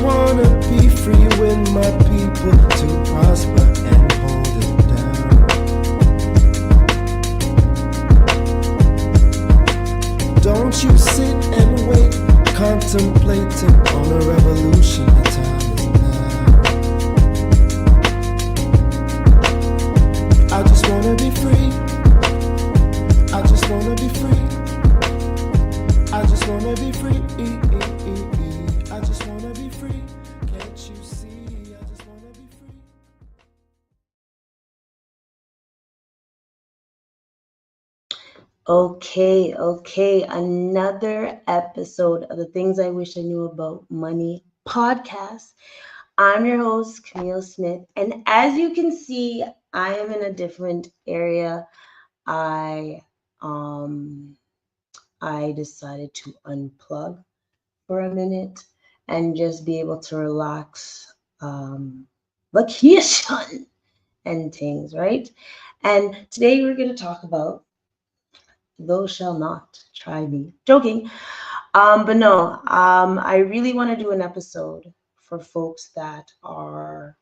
wanna be free when my people to prosper and hold it down. Don't you sit and wait, contemplating on a revolution. The time is now. I just wanna be free. I just wanna be free. I just wanna be free. I just wanna be free. Can't you see? I just wanna be free. Okay. Another episode of the Things I Wish I Knew About Money podcast. I'm your host, Kamille Smith. And as you can see, I am in a different area. I decided to unplug for a minute and just be able to relax, vacation and things, right? And today we're going to talk about those shall not try me. Joking. But no, I really want to do an episode for folks that are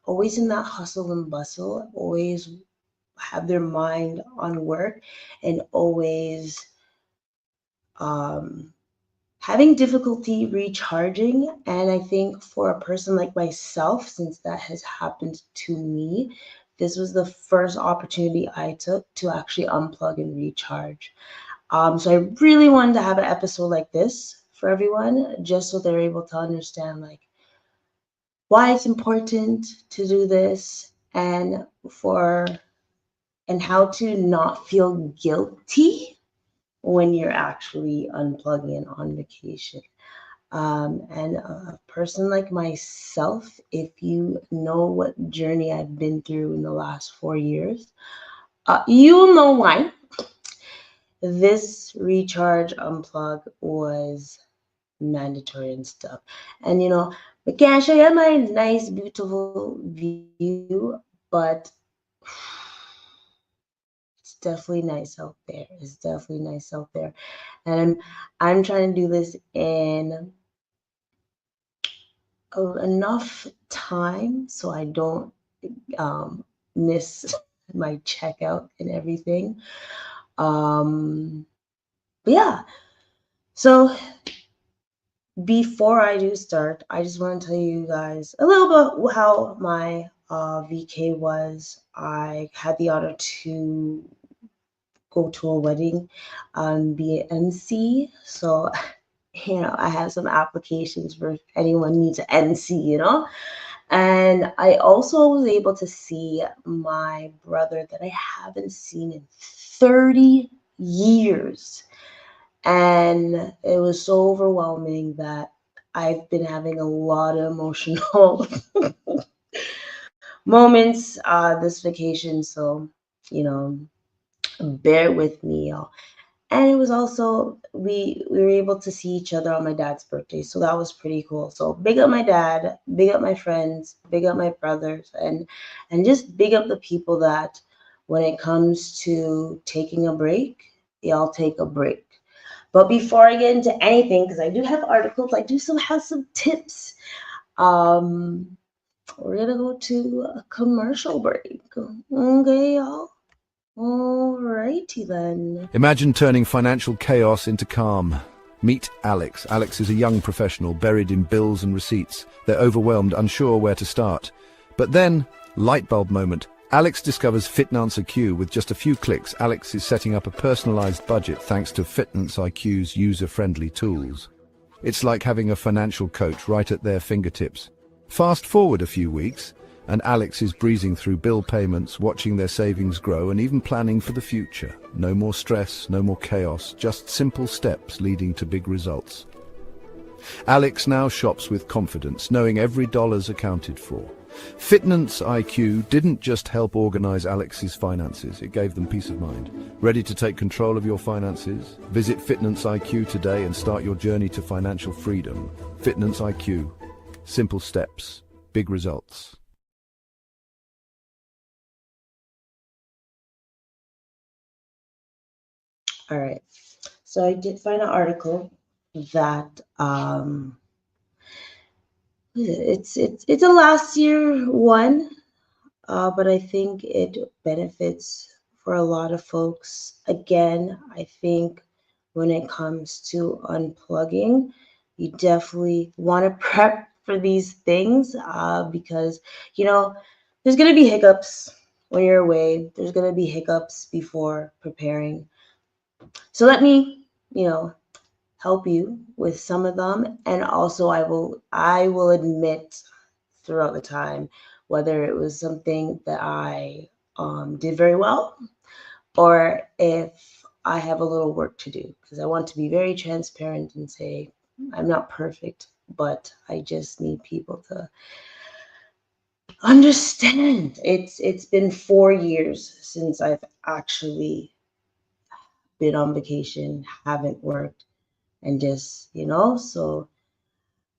always in that hustle and bustle, always have their mind on work, and always having difficulty recharging. And I think for a person like myself, since that has happened to me, this was the first opportunity I took to actually unplug and recharge. So I really wanted to have an episode like this for everyone, just so they're able to understand like why it's important to do this, and how to not feel guilty when you're actually unplugging and on vacation. And a person like myself, if you know what journey I've been through in the last 4 years, you'll know why. This recharge unplug was mandatory and stuff. And I can't show you my nice, beautiful view, but it's definitely nice out there. It's definitely nice out there. And I'm trying to do this in enough time so I don't miss my checkout and everything. But yeah, so before I do start, I just want to tell you guys a little bit how my VK was. I had the honor to go to a wedding, be an MC. So, I have some applications for if anyone needs an MC, And I also was able to see my brother that I haven't seen in 30 years. And it was so overwhelming that I've been having a lot of emotional moments this vacation. So, bear with me, y'all. And it was also we were able to see each other on my dad's birthday, so that was pretty cool. So big up my dad, big up my friends, big up my brothers, and just big up the people that when it comes to taking a break, y'all take a break. But before I get into anything, because I do have articles, I do still have some tips. We're gonna go to a commercial break. Okay, y'all. Alrighty then. Imagine turning financial chaos into calm. Meet Alex. Alex is a young professional buried in bills and receipts. They're overwhelmed, unsure where to start. But then, light bulb moment. Alex discovers Finance IQ. With just a few clicks, Alex is setting up a personalized budget thanks to Finance IQ's user-friendly tools. It's like having a financial coach right at their fingertips. Fast forward a few weeks, and Alex is breezing through bill payments, watching their savings grow, and even planning for the future. No more stress, no more chaos, just simple steps leading to big results. Alex now shops with confidence, knowing every dollar's accounted for. Finance IQ didn't just help organize Alex's finances, it gave them peace of mind. Ready to take control of your finances? Visit Finance IQ today and start your journey to financial freedom. Finance IQ. Simple steps, big results. All right. So I did find an article that it's a last year one, but I think it benefits for a lot of folks. Again, I think when it comes to unplugging, you definitely want to prep for these things because, you know, there's going to be hiccups when you're away. There's going to be hiccups before preparing. So let me, help you with some of them, and also I will admit throughout the time whether it was something that I did very well, or if I have a little work to do, because I want to be very transparent and say I'm not perfect, but I just need people to understand. It's been 4 years since I've actually been on vacation, haven't worked, and just, so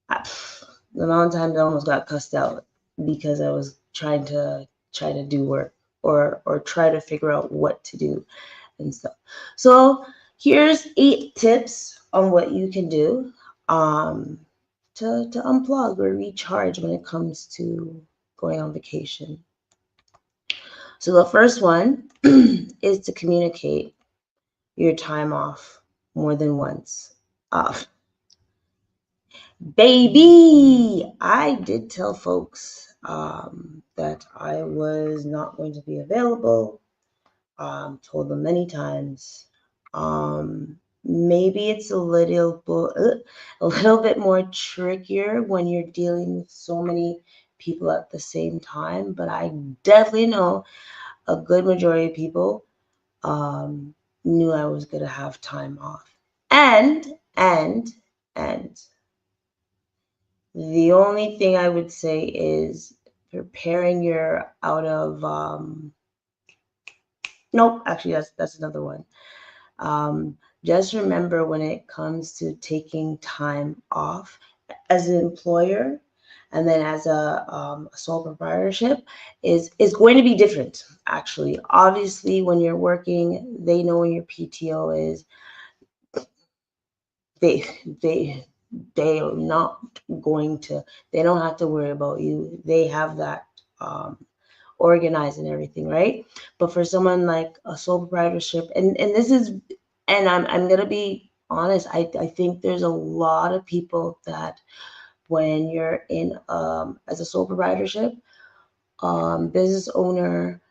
the amount of times I almost got cussed out because I was trying to do work, or try to figure out what to do and stuff. So here's 8 tips on what you can do um, to unplug or recharge when it comes to going on vacation. So the first one is to communicate your time off more than once. Baby, I did tell folks that I was not going to be available. Told them many times. Maybe it's a little bit more trickier when you're dealing with so many people at the same time, but I definitely know a good majority of people um, knew I was going to have time off. And the only thing I would say is preparing your out of nope, actually that's another one. Just remember, when it comes to taking time off as an employer and then as a sole proprietorship is going to be different. Actually, obviously, when you're working, they know when your PTO is. They they they are not going to. They don't have to worry about you. They have that organized and everything, right? But for someone like a sole proprietorship, and this is, and I'm gonna be honest, I think there's a lot of people that when you're in as a sole proprietorship, business owner,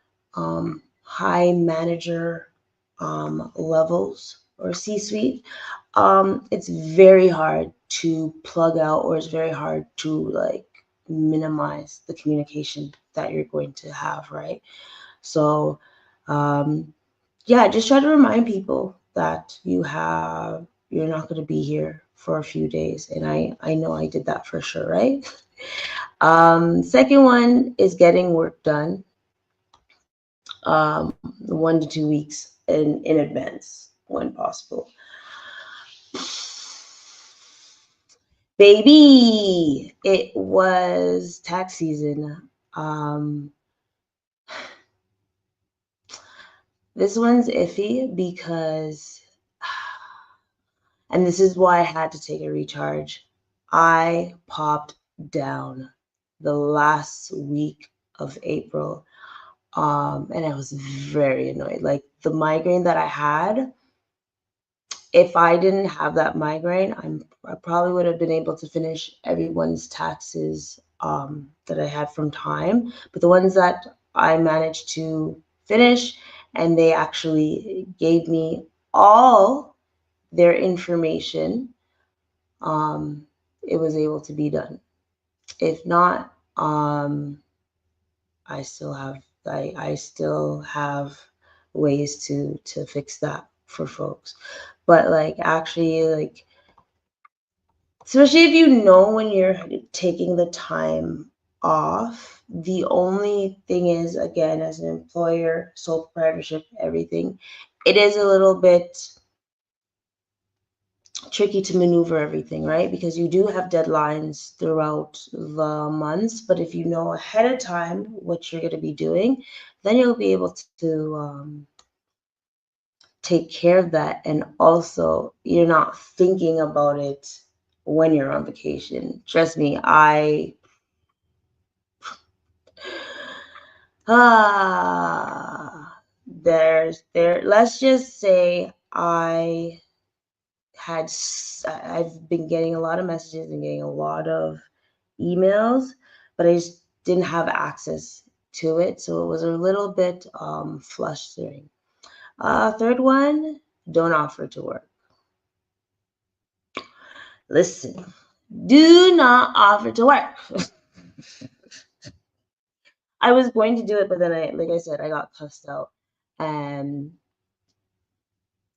high manager levels or C-suite, it's very hard to plug out, or it's very hard to like minimize the communication that you're going to have, right? So, yeah, just try to remind people that you're not going to be here for a few days, and I know I did that for sure, right? Second one is getting work done 1 to 2 weeks in advance when possible. Baby, it was tax season. This one's iffy because, and this is why I had to take a recharge. I popped down the last week of April, and I was very annoyed. Like the migraine that I had, if I didn't have that migraine, I probably would have been able to finish everyone's taxes that I had from time. But the ones that I managed to finish, and they actually gave me all their information, it was able to be done. If not, I still have ways to fix that for folks. But like actually, like, especially if you know when you're taking the time off, the only thing is, again, as an employer, sole proprietorship, everything, it is a little bit tricky to maneuver everything, right? Because you do have deadlines throughout the months, but if you know ahead of time what you're going to be doing, then you'll be able to take care of that. And also, you're not thinking about it when you're on vacation. Trust me, let's just say I've been getting a lot of messages and getting a lot of emails, but I just didn't have access to it, so it was a little bit frustrating. Third one, don't offer to work. Listen, do not offer to work. I was going to do it, but then like I said, I got cussed out, and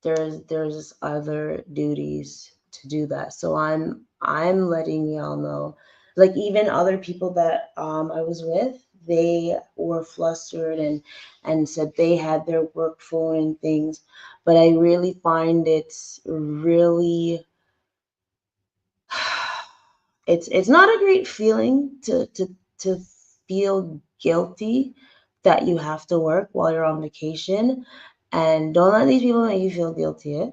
there's other duties to do that. So I'm letting y'all know, like even other people that I was with, they were flustered and said they had their work phone and things, but I really find it's really it's not a great feeling to feel guilty that you have to work while you're on vacation. And don't let these people make you feel guilty,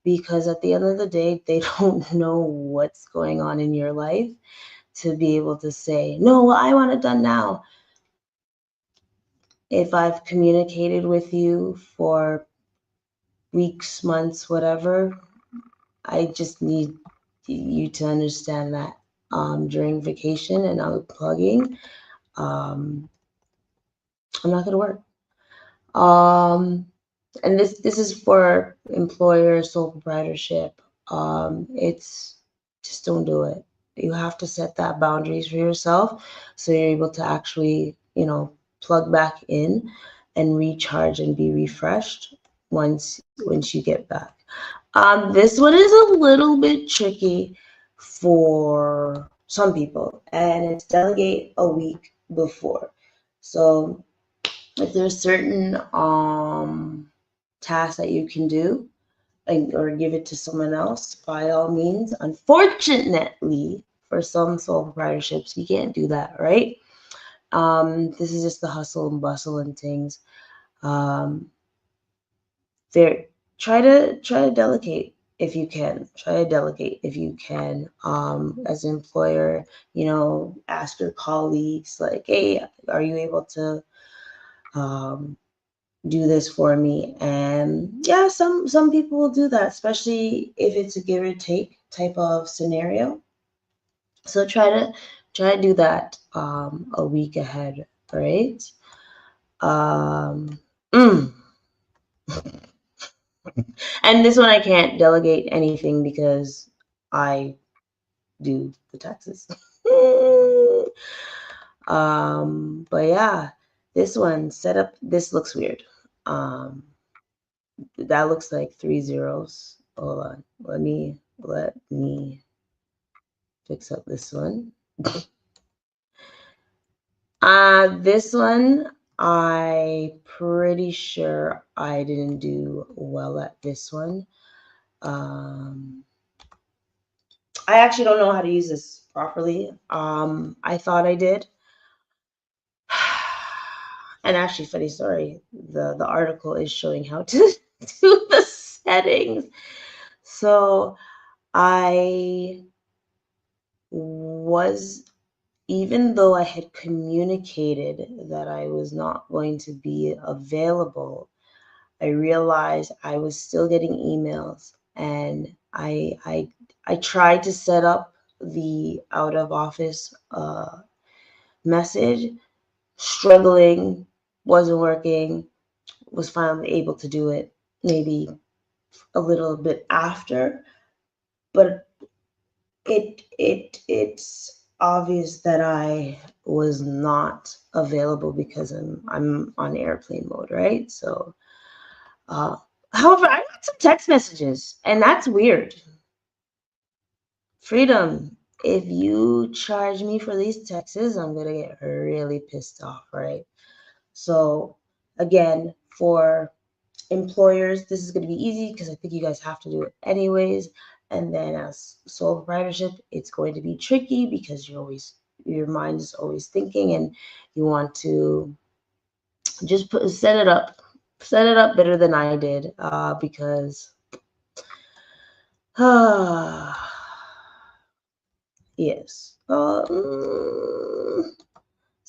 because at the end of the day, they don't know what's going on in your life to be able to say, no, well, I want it done now. If I've communicated with you for weeks, months, whatever, I just need you to understand that during vacation and unplugging, I'm not going to work. And this is for employer sole proprietorship. It's just don't do it. You have to set that boundaries for yourself so you're able to actually, plug back in and recharge and be refreshed once you get back. This one is a little bit tricky for some people, and it's delegate a week before. So if there's certain tasks that you can do, or give it to someone else, by all means. Unfortunately, for some sole proprietorships, you can't do that, right? This is just the hustle and bustle and things. There, try to delegate if you can. Try to delegate if you can. As an employer, ask your colleagues, like, hey, are you able to do this for me? And yeah, some people will do that, especially if it's a give or take type of scenario. So try to do that a week ahead, right? Mm. And this one I can't delegate anything because I do the taxes. But yeah, this one set up. This looks weird. That looks like 3 zeros. Hold on. Let me fix up this one. This one, I pretty sure I didn't do well at this one. I actually don't know how to use this properly. I thought I did. And actually, funny story, the article is showing how to do the settings. So I was, even though I had communicated that I was not going to be available, I realized I was still getting emails, and I tried to set up the out of office message, struggling, wasn't working, was finally able to do it maybe a little bit after, but it's obvious that I was not available because I'm on airplane mode, right? So however, I got some text messages, and that's weird. Freedom, if you charge me for these texts, I'm gonna get really pissed off, right? So again, for employers, this is gonna be easy because I think you guys have to do it anyways. And then as sole proprietorship, it's going to be tricky because your mind is always thinking, and you want to just set it up better than I did, because Yes. So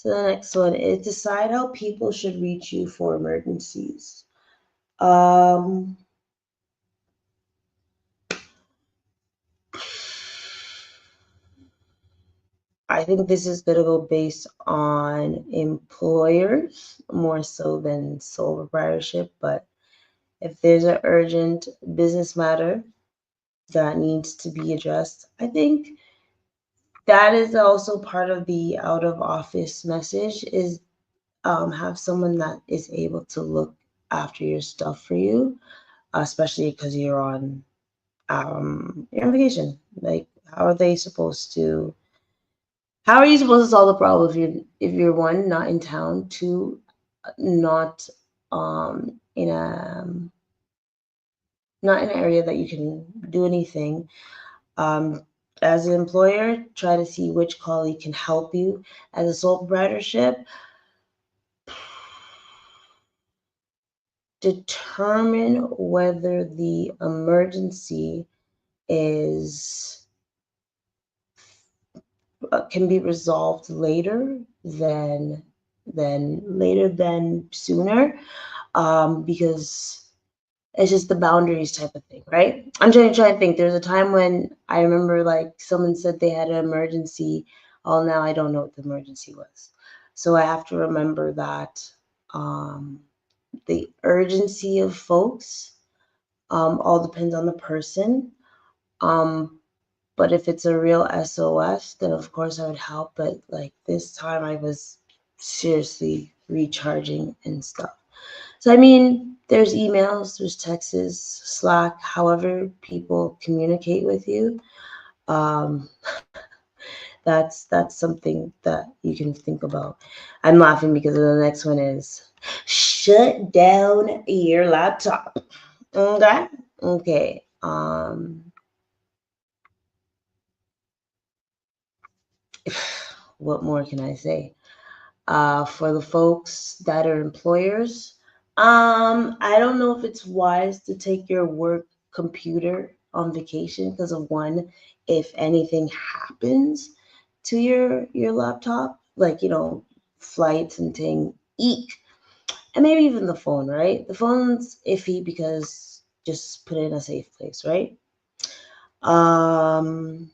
the next one is decide how people should reach you for emergencies. Um, I think this is going to go based on employers more so than sole proprietorship. But if there's an urgent business matter that needs to be addressed, I think that is also part of the out of office message is have someone that is able to look after your stuff for you, especially because you're on vacation. Like, how are you supposed to solve the problem if you're one, not in town, two, not in a not in an area that you can do anything. Um, as an employer, try to see which colleague can help you. As a sole proprietorship, determine whether the emergency is can be resolved later than sooner, because it's just the boundaries type of thing, right? I'm trying to think. There's a time when I remember like someone said they had an emergency. Oh, now I don't know what the emergency was. So I have to remember that the urgency of folks all depends on the person. Um, but if it's a real SOS, then of course I would help. But like this time I was seriously recharging and stuff. So, I mean, there's emails, there's texts, Slack, however people communicate with you. Um, that's something that you can think about. I'm laughing because the next one is shut down your laptop. Okay. Okay. What more can I say? For the folks that are employers, I don't know if it's wise to take your work computer on vacation because of one, if anything happens to your laptop, like flights and thing, eek, and maybe even the phone, right? The phone's iffy because just put it in a safe place, right? Um,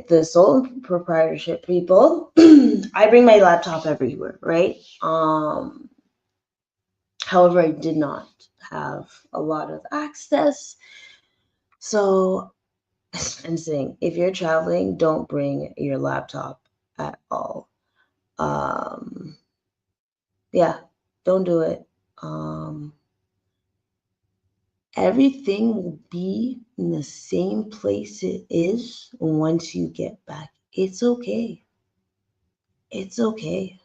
the sole proprietorship people, I bring my laptop everywhere, right? However, I did not have a lot of access. So I'm saying if you're traveling, don't bring your laptop at all. Um, yeah, don't do it. Everything will be in the same place it is once you get back. It's okay. It's okay.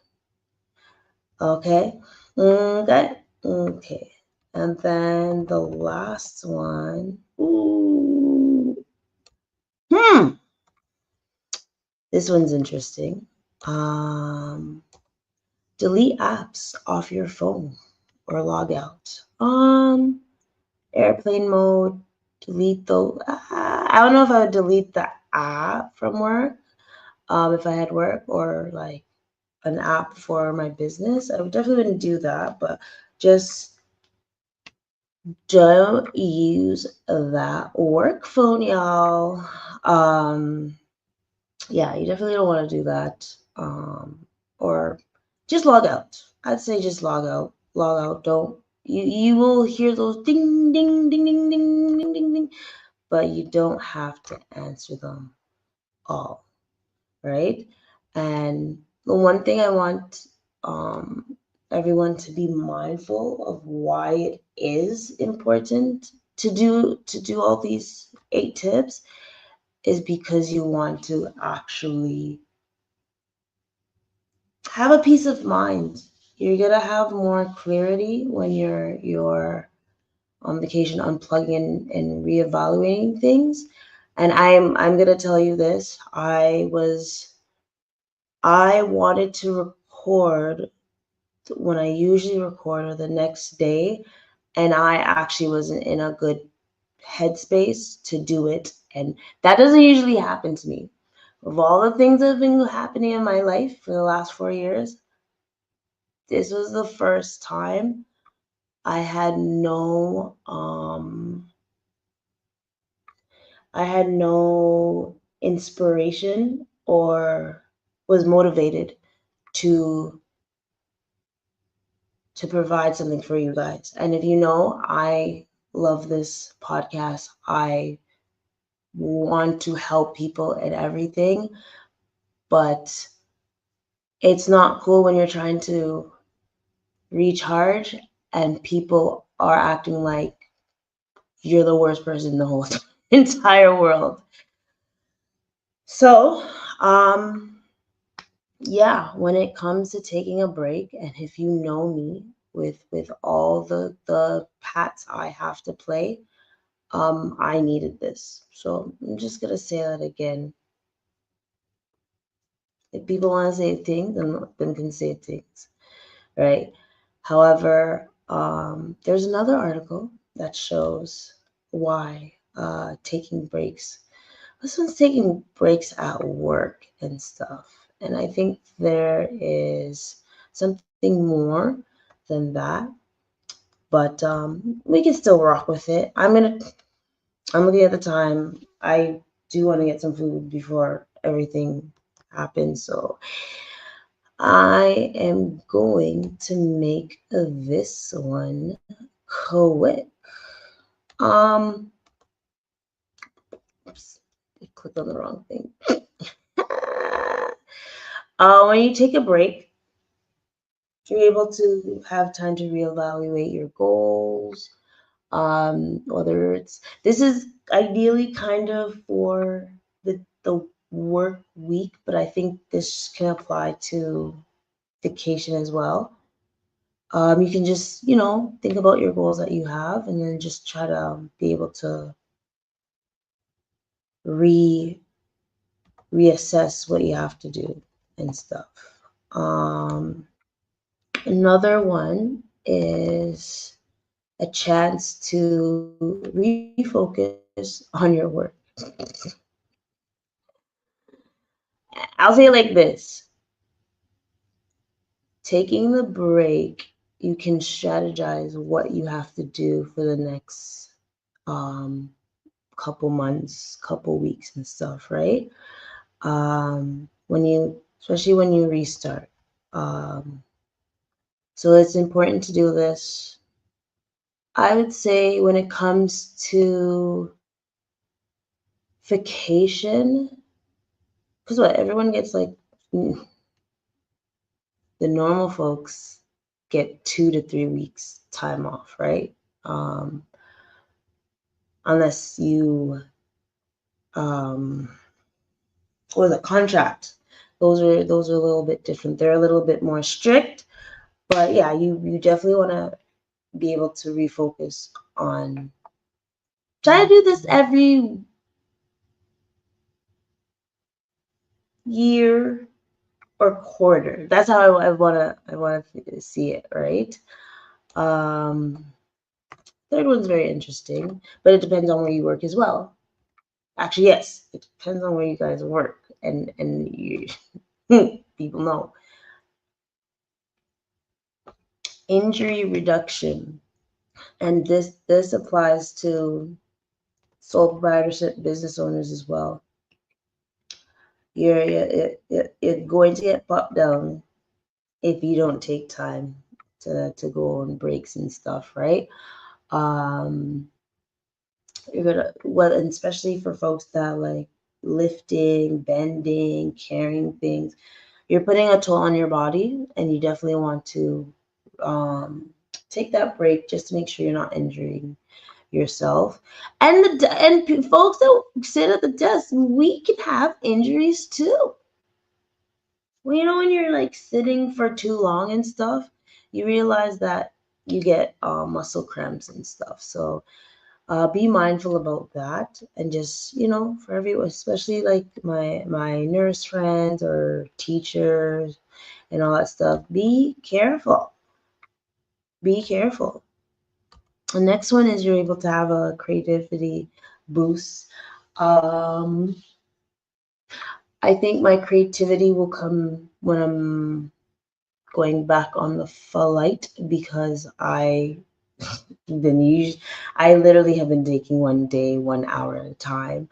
Okay. Okay. Okay. And then the last one. Ooh. This one's interesting. Delete apps off your phone or log out. Airplane mode. Delete those. I don't know if I would delete the app from work. If I had work or like an app for my business, I would definitely wouldn't do that. But just don't use that work phone, y'all. Yeah, you definitely don't want to do that. Or just log out. I'd say just log out. Log out. Don't you will hear those ding ding ding ding ding ding ding ding, but you don't have to answer them all, right? And the one thing I want everyone to be mindful of why it is important to do all these 8 tips is because you want to actually have a peace of mind. You're gonna have more clarity when you're on vacation, unplugging and reevaluating things. And I'm gonna tell you this. I wanted to record when I usually record or the next day, and I actually wasn't in a good headspace to do it And that doesn't usually happen to me. Of all the things that have been happening in my life for the last 4 years, this was the first time I had no inspiration or was motivated to provide something for you guys. And if you know, I love this podcast. I want to help people and everything, but it's not cool when you're trying to recharge and people are acting like you're the worst person in the whole entire world. So, yeah, when it comes to taking a break, and if you know me with all the pats I have to play, I needed this. So I'm just gonna say that again. If people want to say things, then can say things, right? However, there's another article that shows why taking breaks. This one's taking breaks at work and stuff. And I think there is something more than that. But we can still rock with it. I'm looking at the time. I do want to get some food before everything happens. So I am going to make this one quick. Oops, I clicked on the wrong thing. When you take a break, you're able to have time to reevaluate your goals. Whether this is ideally kind of for the work week, but I think this can apply to vacation as well. You can just, think about your goals that you have and then just try to be able to reassess what you have to do and stuff. Another one is a chance to refocus on your work. I'll say it like this. Taking the break, you can strategize what you have to do for the next couple months, couple weeks and stuff, right? Especially when you restart. So it's important to do this. I would say when it comes to vacation, because everyone gets like, the normal folks get 2 to 3 weeks time off, right? Unless you with a contract, those are a little bit different. They're a little bit more strict, but yeah, you definitely want to be able to refocus on. Try to do this every year or quarter. That's how I wanna see it, right? Third one's very interesting, but it depends on where you work as well. Actually, yes, it depends on where you guys work, and you people know. Injury reduction, and this applies to sole proprietorship business owners as well. You're going to get popped down if you don't take time to go on breaks and stuff, right? You're gonna, well, and especially for folks that like lifting, bending, carrying things, you're putting a toll on your body, and you definitely want to take that break just to make sure you're not injuring yourself. And folks that sit at the desk, we can have injuries too. Well, when you're like sitting for too long and stuff, you realize that you get muscle cramps and stuff. So be mindful about that, and just, for everyone, especially like my nurse friends or teachers and all that stuff, be careful. Be careful. The next one is you're able to have a creativity boost. Um, I think my creativity will come when I'm going back on the flight, because I literally have been taking one day, 1 hour at a time.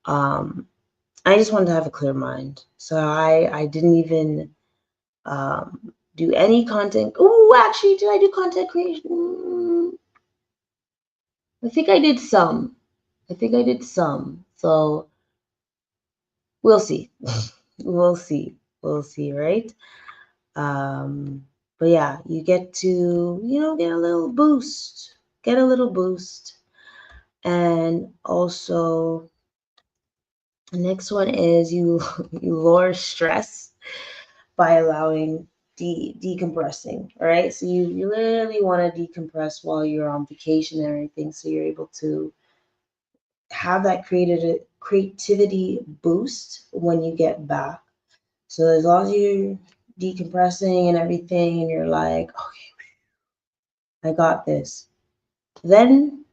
I just wanted to have a clear mind, so I didn't even do any content. Oh, actually, did I do content creation? I think I did some. So we'll see. We'll see. We'll see, right? But yeah, you get to, get a little boost. Get a little boost. And also, the next one is you you lower stress by allowing decompressing. All right. So you literally want to decompress while you're on vacation and everything. So you're able to have that creativity boost when you get back. So as long as you're decompressing and everything and you're like, okay, I got this, then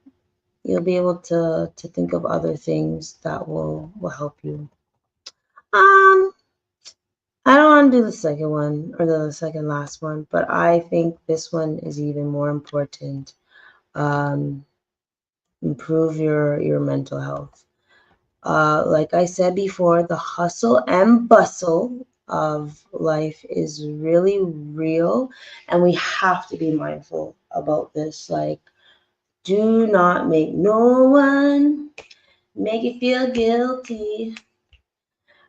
you'll be able to think of other things that will help you. I don't want to do the second one or the second last one, but I think this one is even more important. Improve your mental health. Like I said before, the hustle and bustle of life is really real, and we have to be mindful about this. Like, do not make no one make you feel guilty.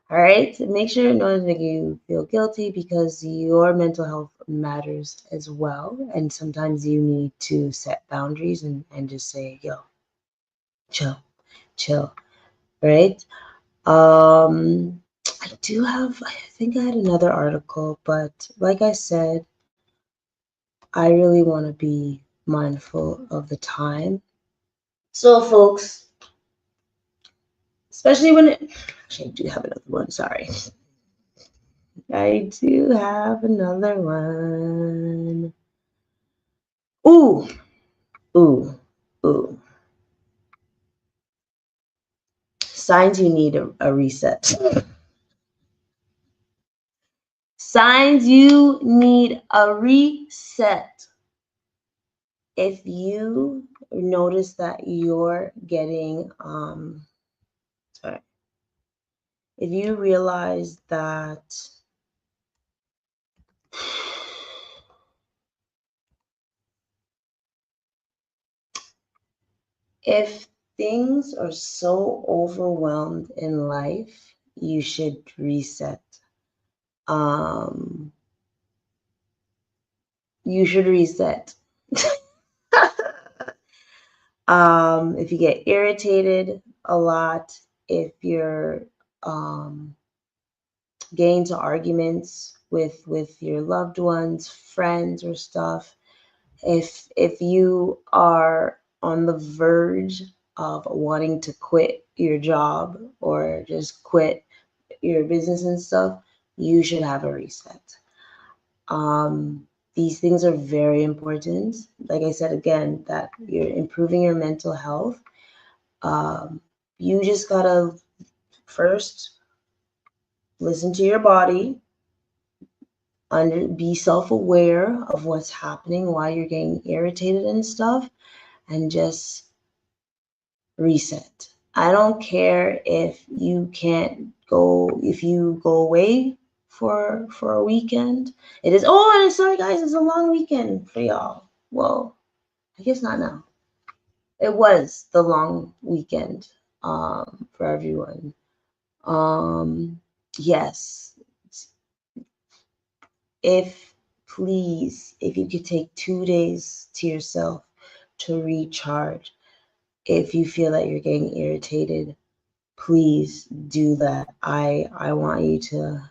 All right, make sure no one's making you feel guilty, because your mental health matters as well. And sometimes you need to set boundaries and just say, yo, chill, right? I think I had another article, but like I said, I really want to be mindful of the time. So, folks, especially actually, I do have another one, sorry. I do have another one. Ooh, ooh, ooh. Signs you need a reset. Signs you need a reset. If you notice that you're getting, sorry, if you realize that if things are so overwhelmed in life, you should reset. You should reset. If you get irritated a lot, if you're getting into arguments with your loved ones, friends, or stuff, if you are on the verge of wanting to quit your job or just quit your business and stuff, you should have a reset. These things are very important. Like I said again, that you're improving your mental health. You just gotta first listen to your body, be self-aware of what's happening, why you're getting irritated and stuff, and just reset. I don't care if you go away for a weekend. And sorry guys, it's a long weekend for y'all. Well, I guess not now. It was the long weekend for everyone. Yes. If you could take 2 days to yourself to recharge, if you feel that you're getting irritated, please do that. I want you to,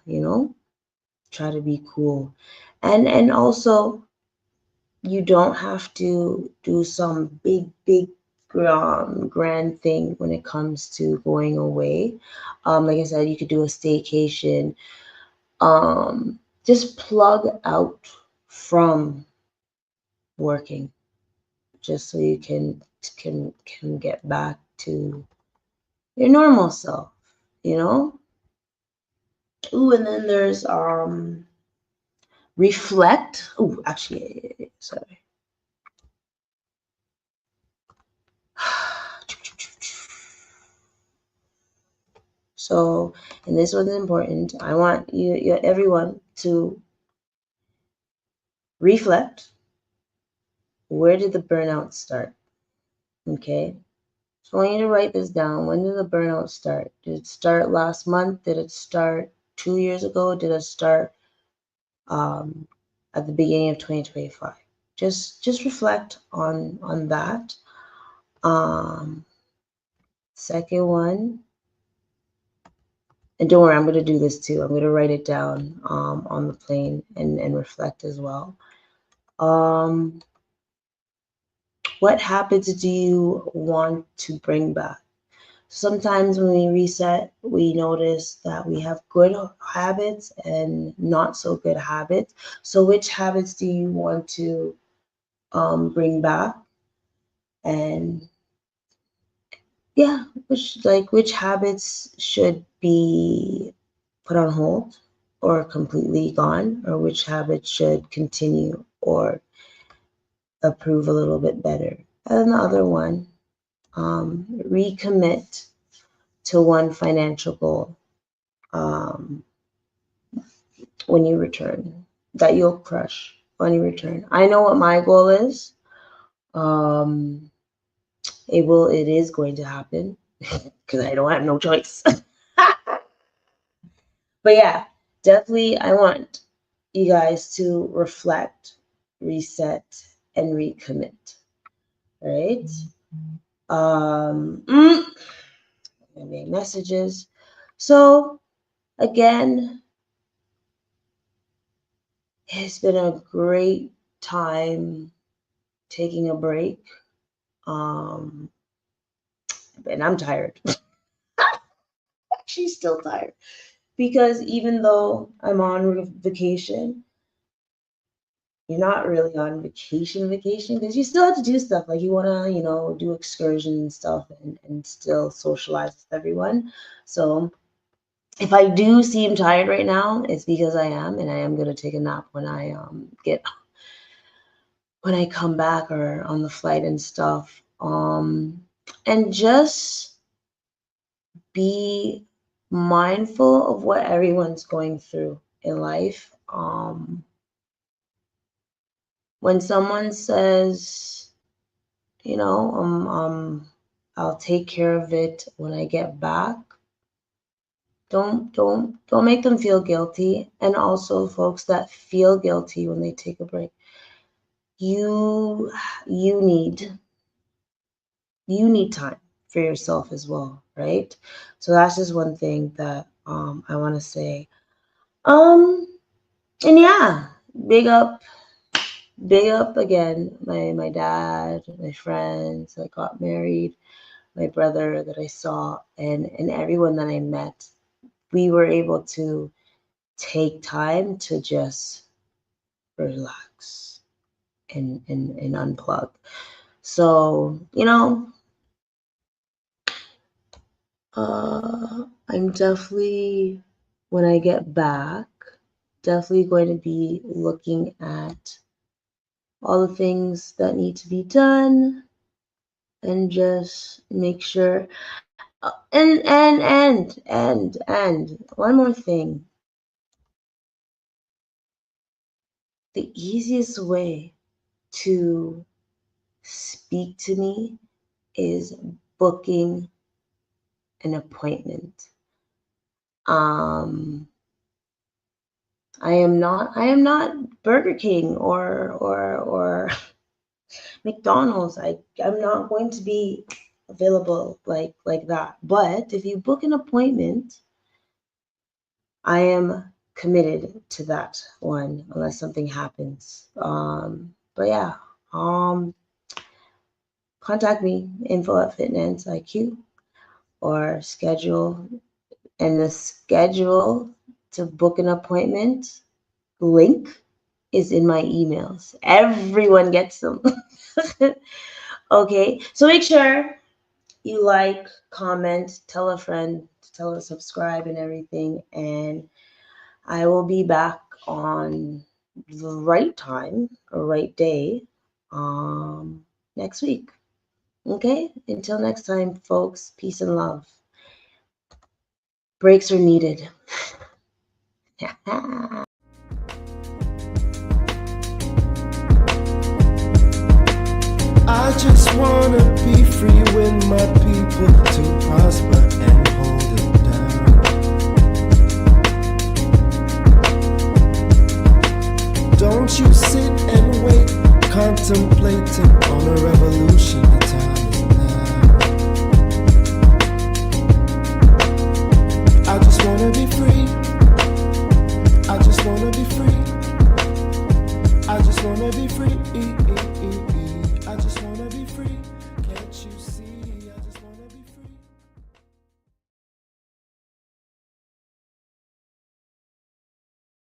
try to be cool. And also, you don't have to do some big grand thing when it comes to going away. Like I said, you could do a staycation. Just plug out from working, just so you can get back to your normal self, you know? Ooh, and then there's reflect. Ooh, actually, sorry. So, and this one's important. I want you everyone to reflect. Where did the burnout start? Okay. So I want you to write this down. When did the burnout start? Did it start last month? Did it start 2 years ago? Did it start at the beginning of 2025? Just reflect on that. Second one, and don't worry, I'm going to do this too. I'm going to write it down on the plane and reflect as well. What habits do you want to bring back? Sometimes when we reset, we notice that we have good habits and not so good habits. So which habits do you want to bring back? And yeah, which habits should be put on hold or completely gone, or which habits should continue or improve a little bit better. And the other one, recommit to one financial goal when you return that you'll crush when you return. I know what my goal is. It is going to happen because I don't have no choice. But yeah, definitely I want you guys to reflect, reset, and recommit. Right? Messages. So again, it's been a great time taking a break. And I'm tired. She's still tired. Because even though I'm on vacation, you're not really on vacation because you still have to do stuff. Like you want to, do excursions and stuff and still socialize with everyone. So if I do seem tired right now, it's because I am, and I am going to take a nap when I come back or on the flight and stuff. And just be mindful of what everyone's going through in life. When someone says, I'll take care of it when I get back, don't make them feel guilty. And also folks that feel guilty when they take a break, you need time for yourself as well, right? So that's just one thing that I want to say. And yeah, big up again my dad, my friends that got married, my brother that I saw, and everyone that I met. We were able to take time to just relax and unplug. So I'm definitely, when I get back, definitely going to be looking at all the things that need to be done and just make sure. And one more thing. The easiest way to speak to me is booking an appointment. I am not Burger King or McDonald's. I'm not going to be available like that. But if you book an appointment, I am committed to that one unless something happens. But yeah, contact me, info@fitnessiq, or schedule. And the schedule to book an appointment link is in my emails. Everyone gets them. Okay, so make sure you like, comment, tell a friend, tell her subscribe and everything. And I will be back on the right time or right day next week. Okay? Until next time, folks, peace and love. Breaks are needed. I just wanna be free with my people to prosper and hold it down. Don't you sit and wait, contemplating on a revolution of time.